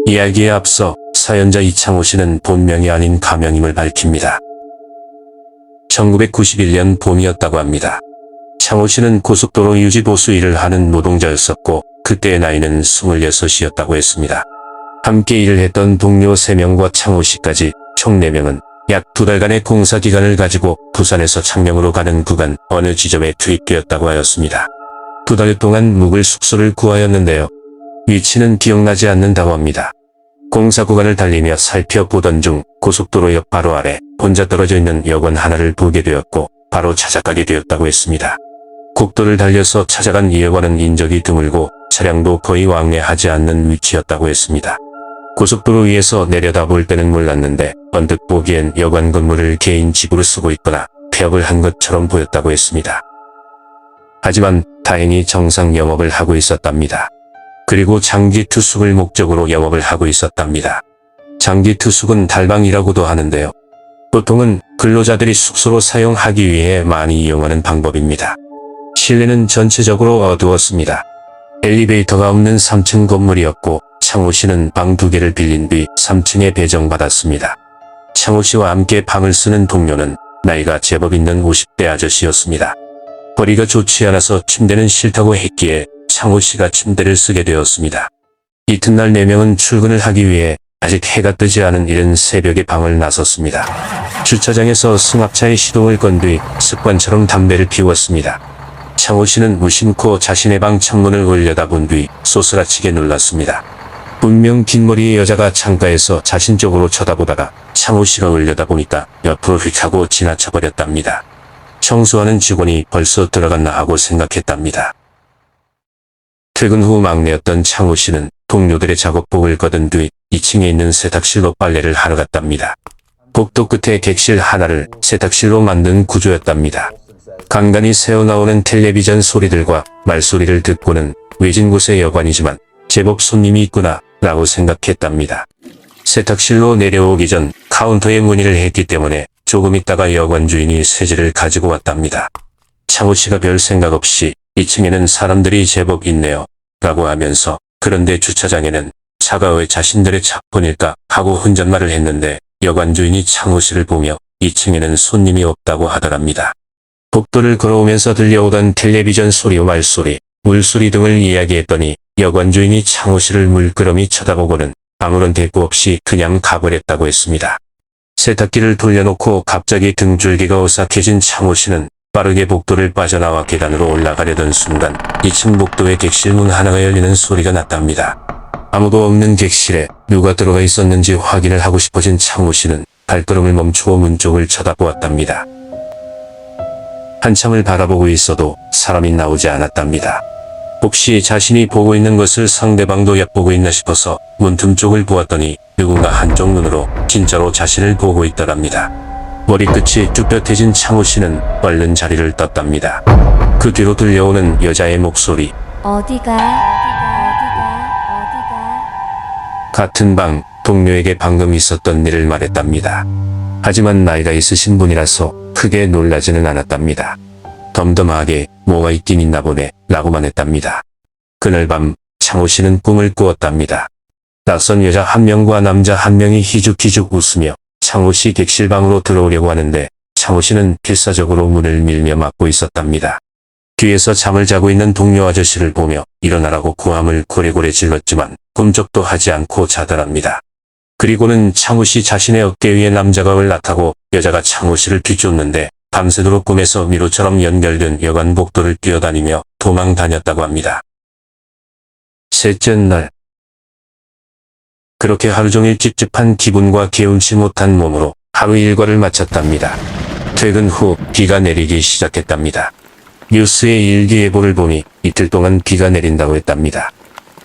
이야기에 앞서 사연자 이창호 씨는 본명이 아닌 가명임을 밝힙니다. 1991년 봄이었다고 합니다. 창호 씨는 고속도로 유지보수 일을 하는 노동자였었고 그때의 나이는 26이었다고 했습니다. 함께 일을 했던 동료 3명과 창호 씨까지 총 4명은 약 2달간의 공사기간을 가지고 부산에서 창녕으로 가는 구간 어느 지점에 투입되었다고 하였습니다. 2달 동안 묵을 숙소를 구하였는데요. 위치는 기억나지 않는다고 합니다. 공사 구간을 달리며 살펴보던 중 고속도로 옆 바로 아래 혼자 떨어져 있는 여관 하나를 보게 되었고 바로 찾아가게 되었다고 했습니다. 국도를 달려서 찾아간 이 여관은 인적이 드물고 차량도 거의 왕래하지 않는 위치였다고 했습니다. 고속도로 위에서 내려다볼 때는 몰랐는데 언뜻 보기엔 여관 건물을 개인 집으로 쓰고 있거나 폐업을 한 것처럼 보였다고 했습니다. 하지만 다행히 정상 영업을 하고 있었답니다. 그리고 장기 투숙을 목적으로 영업을 하고 있었답니다. 장기 투숙은 달방이라고도 하는데요. 보통은 근로자들이 숙소로 사용하기 위해 많이 이용하는 방법입니다. 실내는 전체적으로 어두웠습니다. 엘리베이터가 없는 3층 건물이었고 창호 씨는 방 2개를 빌린 뒤 3층에 배정받았습니다. 창호 씨와 함께 방을 쓰는 동료는 나이가 제법 있는 50대 아저씨였습니다. 허리가 좋지 않아서 침대는 싫다고 했기에 창호 씨가 침대를 쓰게 되었습니다. 이튿날 4명은 출근을 하기 위해 아직 해가 뜨지 않은 이른 새벽에 방을 나섰습니다. 주차장에서 승합차에 시동을 건 뒤 습관처럼 담배를 피웠습니다. 창호 씨는 무심코 자신의 방 창문을 올려다본 뒤 소스라치게 놀랐습니다. 분명 긴 머리의 여자가 창가에서 자신 쪽으로 쳐다보다가 창호 씨가 올려다보니까 옆으로 휙 하고 지나쳐버렸답니다. 청소하는 직원이 벌써 들어갔나 하고 생각했답니다. 퇴근 후 막내였던 창호 씨는 동료들의 작업복을 걷은 뒤 2층에 있는 세탁실로 빨래를 하러 갔답니다. 복도 끝에 객실 하나를 세탁실로 만든 구조였답니다. 간간히 새어나오는 텔레비전 소리들과 말소리를 듣고는 외진 곳의 여관이지만 제법 손님이 있구나 라고 생각했답니다. 세탁실로 내려오기 전 카운터에 문의를 했기 때문에 조금 있다가 여관 주인이 세제를 가지고 왔답니다. 창호 씨가 별 생각 없이 2층에는 사람들이 제법 있네요 라고 하면서 그런데 주차장에는 차가 왜 자신들의 차뿐일까 하고 혼잣말을 했는데 여관 주인이 창호 씨를 보며 2층에는 손님이 없다고 하더랍니다. 복도를 걸어오면서 들려오던 텔레비전 소리와 말소리, 물소리 등을 이야기했더니 여관 주인이 창호 씨를 물끄러미 쳐다보고는 아무런 대꾸 없이 그냥 가버렸다고 했습니다. 세탁기를 돌려놓고 갑자기 등줄기가 오싹해진 창호 씨는 빠르게 복도를 빠져나와 계단으로 올라가려던 순간 2층 복도의 객실 문 하나가 열리는 소리가 났답니다. 아무도 없는 객실에 누가 들어가 있었는지 확인을 하고 싶어진 창호 씨는 발걸음을 멈추어 문 쪽을 쳐다보았답니다. 한참을 바라보고 있어도 사람이 나오지 않았답니다. 혹시 자신이 보고 있는 것을 상대방도 엿보고 있나 싶어서 문틈 쪽을 보았더니 누군가 한쪽 눈으로 진짜로 자신을 보고 있더랍니다. 머리끝이 쭈뼛해진 창호 씨는 얼른 자리를 떴답니다. 그 뒤로 들려오는 여자의 목소리. 어디가? 같은 방 동료에게 방금 있었던 일을 말했답니다. 하지만 나이가 있으신 분이라서 크게 놀라지는 않았답니다. 덤덤하게 뭐가 있긴 있나 보네 라고만 했답니다. 그날 밤 창호 씨는 꿈을 꾸었답니다. 낯선 여자 1명과 남자 1명이 희죽희죽 웃으며 창호 씨 객실방으로 들어오려고 하는데 창호 씨는 필사적으로 문을 밀며 막고 있었답니다. 뒤에서 잠을 자고 있는 동료 아저씨를 보며 일어나라고 고함을 고래고래 질렀지만 꿈쩍도 하지 않고 자더랍니다. 그리고는 창호 씨 자신의 어깨 위에 남자가 올라타고 여자가 창호 씨를 비쫓는데 밤새도록 꿈에서 미로처럼 연결된 여관 복도를 뛰어다니며 도망 다녔다고 합니다. 셋째 날. 그렇게 하루 종일 찝찝한 기분과 개운치 못한 몸으로 하루 일과를 마쳤답니다. 퇴근 후 비가 내리기 시작했답니다. 뉴스의 일기예보를 보니 이틀 동안 비가 내린다고 했답니다.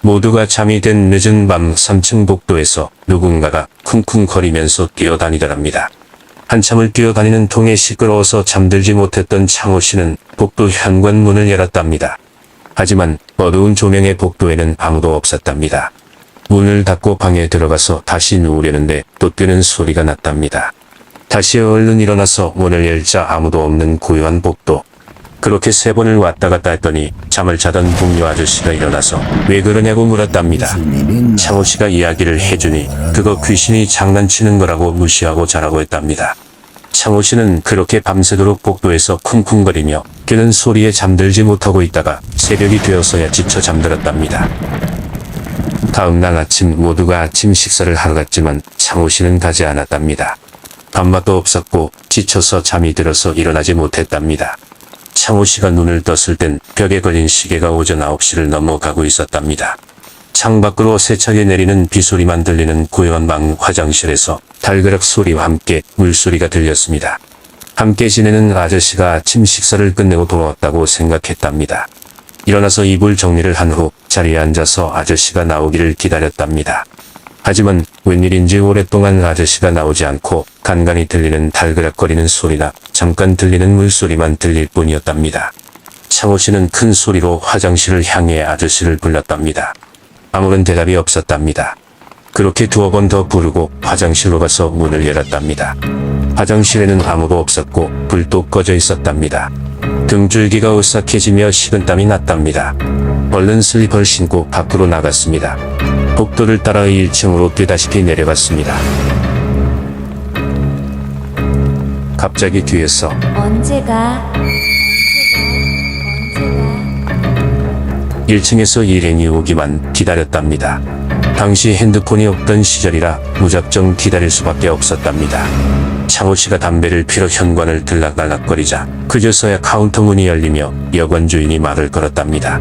모두가 잠이 든 늦은 밤 3층 복도에서 누군가가 쿵쿵거리면서 뛰어다니더랍니다. 한참을 뛰어다니는 통에 시끄러워서 잠들지 못했던 창호 씨는 복도 현관문을 열었답니다. 하지만 어두운 조명의 복도에는 아무도 없었답니다. 문을 닫고 방에 들어가서 다시 누우려는데 또 뛰는 소리가 났답니다. 다시 얼른 일어나서 문을 열자 아무도 없는 고요한 복도. 그렇게 3번을 왔다 갔다 했더니 잠을 자던 동료 아저씨가 일어나서 왜 그러냐고 물었답니다. 창호 씨가 이야기를 해주니 그거 귀신이 장난치는 거라고 무시하고 자라고 했답니다. 창호 씨는 그렇게 밤새도록 복도에서 쿵쿵거리며 깨는 소리에 잠들지 못하고 있다가 새벽이 되어서야 지쳐 잠들었답니다. 다음날 아침 모두가 아침 식사를 하러 갔지만 창호 씨는 가지 않았답니다. 밥맛도 없었고 지쳐서 잠이 들어서 일어나지 못했답니다. 창호 씨가 눈을 떴을 땐 벽에 걸린 시계가 오전 9시를 넘어가고 있었답니다. 창밖으로 세차게 내리는 비소리만 들리는 고요한 방 화장실에서 달그락 소리와 함께 물소리가 들렸습니다. 함께 지내는 아저씨가 아침 식사를 끝내고 돌아왔다고 생각했답니다. 일어나서 이불 정리를 한 후 자리에 앉아서 아저씨가 나오기를 기다렸답니다. 하지만 웬일인지 오랫동안 아저씨가 나오지 않고 간간히 들리는 달그락거리는 소리나 잠깐 들리는 물소리만 들릴 뿐이었답니다. 창호 씨는 큰 소리로 화장실을 향해 아저씨를 불렀답니다. 아무런 대답이 없었답니다. 그렇게 2번 더 부르고 화장실로 가서 문을 열었답니다. 화장실에는 아무도 없었고 불도 꺼져 있었답니다. 등줄기가 오싹해지며 식은땀이 났답니다. 얼른 슬리퍼를 신고 밖으로 나갔습니다. 복도를 따라 1층으로 뛰다시피 내려갔습니다. 갑자기 뒤에서 언제가 1층에서 일행이 오기만 기다렸답니다. 당시 핸드폰이 없던 시절이라 무작정 기다릴 수밖에 없었답니다. 창호 씨가 담배를 피러 현관을 들락날락거리자 그제서야 카운터 문이 열리며 여관 주인이 말을 걸었답니다.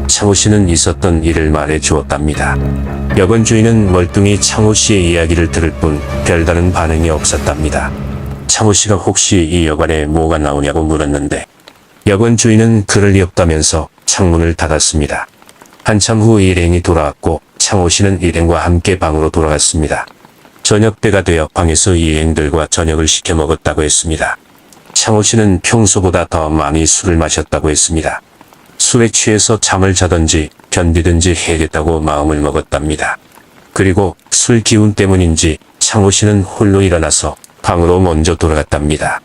창호 씨는 있었던 일을 말해 주었답니다. 여관 주인은 멀뚱히 창호 씨의 이야기를 들을 뿐 별다른 반응이 없었답니다. 창호 씨가 혹시 이 여관에 뭐가 나오냐고 물었는데 여관 주인은 그럴 리 없다면서 창문을 닫았습니다. 한참 후 일행이 돌아왔고 창호 씨는 일행과 함께 방으로 돌아갔습니다. 저녁 때가 되어 방에서 일행들과 저녁을 시켜 먹었다고 했습니다. 창호 씨는 평소보다 더 많이 술을 마셨다고 했습니다. 술에 취해서 잠을 자든지 견디든지 해야겠다고 마음을 먹었답니다. 그리고 술 기운 때문인지 창호 씨는 홀로 일어나서 방으로 먼저 돌아갔답니다.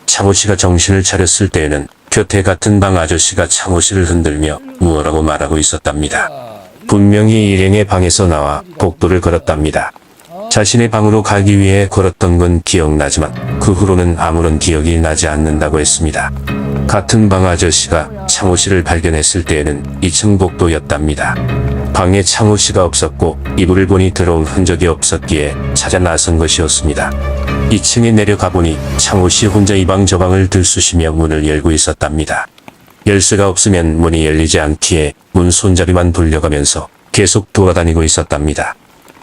창호 씨가 정신을 차렸을 때에는 곁에 같은 방 아저씨가 창호 씨를 흔들며 무엇라고 말하고 있었답니다. 분명히 일행의 방에서 나와 복도를 걸었답니다. 자신의 방으로 가기 위해 걸었던 건 기억나지만 그 후로는 아무런 기억이 나지 않는다고 했습니다. 같은 방 아저씨가 창호 씨를 발견했을 때에는 2층 복도였답니다. 방에 창호 씨가 없었고 이불을 보니 들어온 흔적이 없었기에 찾아 나선 것이었습니다. 2층에 내려가 보니 창호 씨 혼자 이 방 저 방을 들쑤시며 문을 열고 있었답니다. 열쇠가 없으면 문이 열리지 않기에 문 손잡이만 돌려가면서 계속 돌아다니고 있었답니다.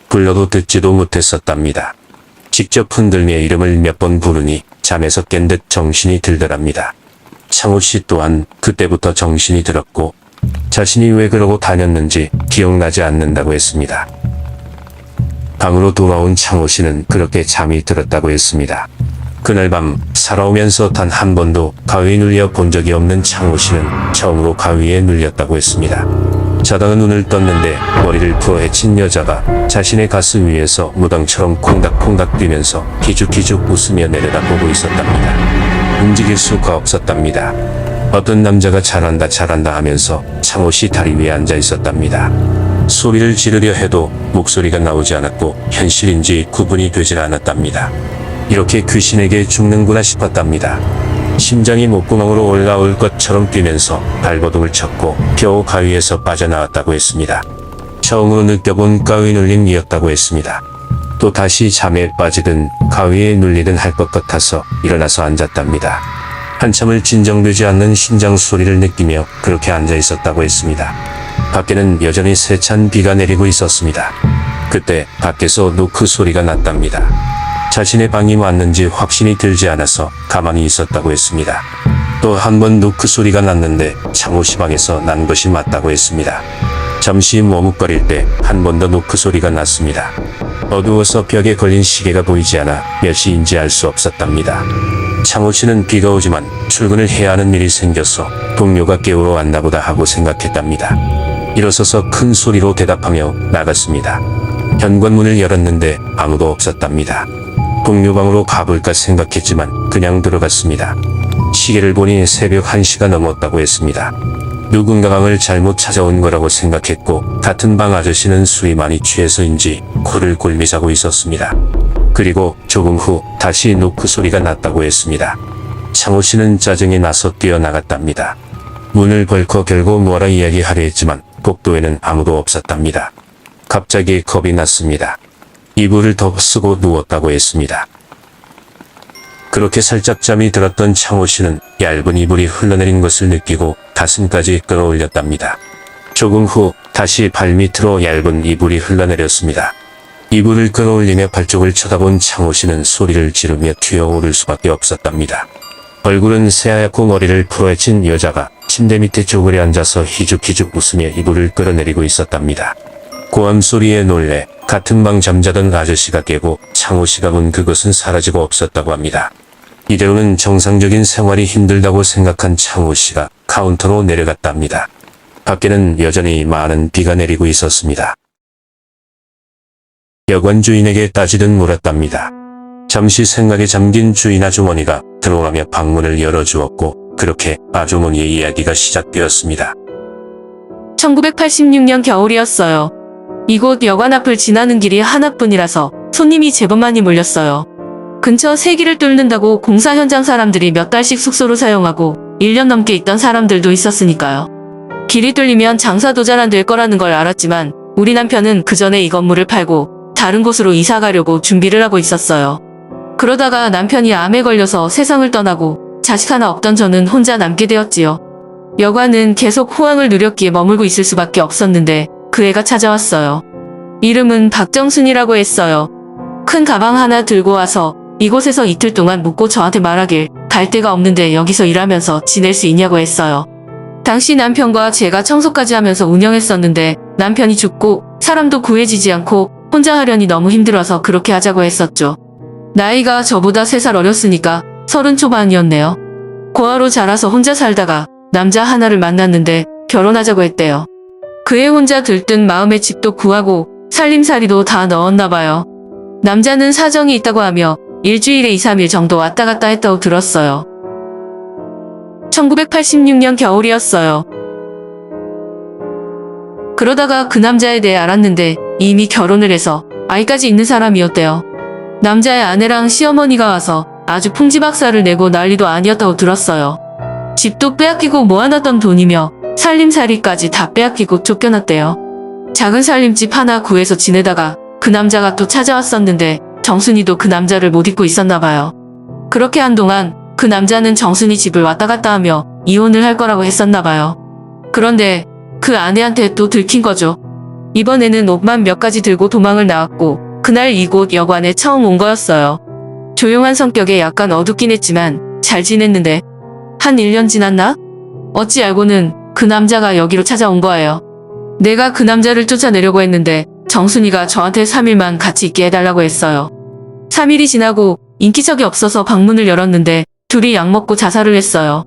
불러도 듣지도 못했었답니다. 직접 흔들며 이름을 몇 번 부르니 잠에서 깬 듯 정신이 들더랍니다. 창호 씨 또한 그때부터 정신이 들었고 자신이 왜 그러고 다녔는지 기억나지 않는다고 했습니다. 방으로 돌아온 창호 씨는 그렇게 잠이 들었다고 했습니다. 그날 밤 살아오면서 단 한 번도 가위에 눌려 본 적이 없는 창호 씨는 처음으로 가위에 눌렸다고 했습니다. 자다가 눈을 떴는데 머리를 풀어 헤친 여자가 자신의 가슴 위에서 무당처럼 콩닥콩닥 뛰면서 기죽기죽 웃으며 내려다보고 있었답니다. 움직일 수가 없었답니다. 어떤 남자가 잘한다 잘한다 하면서 창호 씨 다리 위에 앉아 있었답니다. 소리를 지르려 해도 목소리가 나오지 않았고 현실인지 구분이 되질 않았답니다. 이렇게 귀신에게 죽는구나 싶었답니다. 심장이 목구멍으로 올라올 것처럼 뛰면서 발버둥을 쳤고 겨우 가위에서 빠져나왔다고 했습니다. 처음으로 느껴본 가위 눌림이었다고 했습니다. 또 다시 잠에 빠지든 가위에 눌리든 할 것 같아서 일어나서 앉았답니다. 한참을 진정되지 않는 심장 소리를 느끼며 그렇게 앉아 있었다고 했습니다. 밖에는 여전히 세찬 비가 내리고 있었습니다. 그때 밖에서 노크 소리가 났답니다. 자신의 방이 왔는지 확신이 들지 않아서 가만히 있었다고 했습니다. 또 한 번 노크 소리가 났는데 창호 씨 방에서 난 것이 맞다고 했습니다. 잠시 머뭇거릴 때 한 번 더 노크 소리가 났습니다. 어두워서 벽에 걸린 시계가 보이지 않아 몇 시인지 알 수 없었답니다. 창호 씨는 비가 오지만 출근을 해야 하는 일이 생겨서 동료가 깨우러 왔나 보다 하고 생각했답니다. 일어서서 큰 소리로 대답하며 나갔습니다. 현관문을 열었는데 아무도 없었답니다. 동료 방으로 가볼까 생각했지만 그냥 들어갔습니다. 시계를 보니 새벽 1시가 넘었다고 했습니다. 누군가 방을 잘못 찾아온 거라고 생각했고 같은 방 아저씨는 술이 많이 취해서인지 코를 골며 자고 있었습니다. 그리고 조금 후 다시 노크 소리가 났다고 했습니다. 창호 씨는 짜증이 나서 뛰어나갔답니다. 문을 벌컥 열고 뭐라 이야기하려 했지만 복도에는 아무도 없었답니다. 갑자기 겁이 났습니다. 이불을 덮쓰고 누웠다고 했습니다. 그렇게 살짝 잠이 들었던 창호 씨는 얇은 이불이 흘러내린 것을 느끼고 가슴까지 끌어올렸답니다. 조금 후 다시 발밑으로 얇은 이불이 흘러내렸습니다. 이불을 끌어올리며 발쪽을 쳐다본 창호 씨는 소리를 지르며 튀어오를 수밖에 없었답니다. 얼굴은 새하얗고 머리를 풀어헤친 여자가 침대 밑에 쪼그려 앉아서 희죽희죽 웃으며 이불을 끌어내리고 있었답니다. 고함 소리에 놀래 같은 방 잠자던 아저씨가 깨고 창호 씨가 본 그것은 사라지고 없었다고 합니다. 이대로는 정상적인 생활이 힘들다고 생각한 창호 씨가 카운터로 내려갔답니다. 밖에는 여전히 많은 비가 내리고 있었습니다. 여관 주인에게 따지듯 물었답니다. 잠시 생각에 잠긴 주인 아주머니가 들어가며 방문을 열어주었고 그렇게 아주머니의 이야기가 시작되었습니다. 1986년 겨울이었어요. 이곳 여관 앞을 지나는 길이 하나뿐이라서 손님이 제법 많이 몰렸어요. 근처 세기를 뚫는다고 공사 현장 사람들이 몇 달씩 숙소로 사용하고 1년 넘게 있던 사람들도 있었으니까요. 길이 뚫리면 장사도 잘 안 될 거라는 걸 알았지만 우리 남편은 그 전에 이 건물을 팔고 다른 곳으로 이사 가려고 준비를 하고 있었어요. 그러다가 남편이 암에 걸려서 세상을 떠나고 자식 하나 없던 저는 혼자 남게 되었지요. 여관은 계속 호황을 누렸기에 머물고 있을 수밖에 없었는데 그 애가 찾아왔어요. 이름은 박정순이라고 했어요. 큰 가방 하나 들고 와서 이곳에서 이틀 동안 묵고 저한테 말하길 갈 데가 없는데 여기서 일하면서 지낼 수 있냐고 했어요. 당시 남편과 제가 청소까지 하면서 운영했었는데 남편이 죽고 사람도 구해지지 않고 혼자 하려니 너무 힘들어서 그렇게 하자고 했었죠. 나이가 저보다 3살 어렸으니까 30 초반이었네요. 고아로 자라서 혼자 살다가 남자 하나를 만났는데 결혼하자고 했대요. 그애 혼자 들뜬 마음에 집도 구하고 살림살이도 다 넣었나 봐요. 남자는 사정이 있다고 하며 일주일에 2, 3일 정도 왔다 갔다 했다고 들었어요. 1986년 겨울이었어요. 그러다가 그 남자에 대해 알았는데 이미 결혼을 해서 아이까지 있는 사람이었대요. 남자의 아내랑 시어머니가 와서 아주 풍지박살을 내고 난리도 아니었다고 들었어요. 집도 빼앗기고 모아놨던 돈이며 살림살이까지 다 빼앗기고 쫓겨났대요. 작은 살림집 하나 구해서 지내다가 그 남자가 또 찾아왔었는데 정순이도 그 남자를 못 잊고 있었나 봐요. 그렇게 한동안 그 남자는 정순이 집을 왔다 갔다 하며 이혼을 할 거라고 했었나 봐요. 그런데 그 아내한테 또 들킨 거죠. 이번에는 옷만 몇 가지 들고 도망을 나왔고 그날 이곳 여관에 처음 온 거였어요. 조용한 성격에 약간 어둡긴 했지만 잘 지냈는데 한 1년 지났나? 어찌 알고는 그 남자가 여기로 찾아온 거예요. 내가 그 남자를 쫓아내려고 했는데 정순이가 저한테 3일만 같이 있게 해달라고 했어요. 3일이 지나고 인기척이 없어서 방문을 열었는데 둘이 약 먹고 자살을 했어요.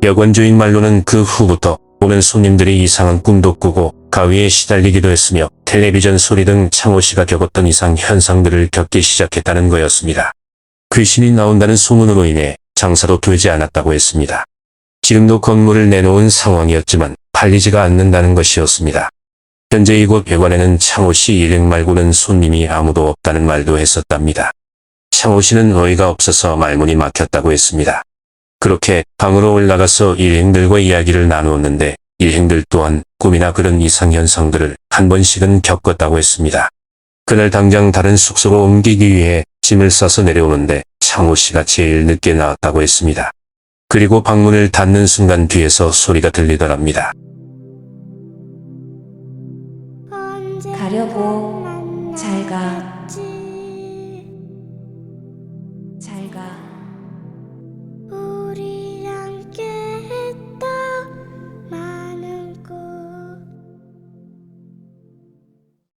여관 주인 말로는 그 후부터 오는 손님들이 이상한 꿈도 꾸고 가위에 시달리기도 했으며 텔레비전 소리 등 창호 씨가 겪었던 이상 현상들을 겪기 시작했다는 거였습니다. 귀신이 나온다는 소문으로 인해 장사도 되지 않았다고 했습니다. 지금도 건물을 내놓은 상황이었지만 팔리지가 않는다는 것이었습니다. 현재 이곳 여관에는 창호 씨 일행 말고는 손님이 아무도 없다는 말도 했었답니다. 창호 씨는 어이가 없어서 말문이 막혔다고 했습니다. 그렇게 방으로 올라가서 일행들과 이야기를 나누었는데 일행들 또한 꿈이나 그런 이상현상들을 한 번씩은 겪었다고 했습니다. 그날 당장 다른 숙소로 옮기기 위해 짐을 싸서 내려오는데 창호 씨가 제일 늦게 나왔다고 했습니다. 그리고 방문을 닫는 순간 뒤에서 소리가 들리더랍니다. 가려고 잘 가.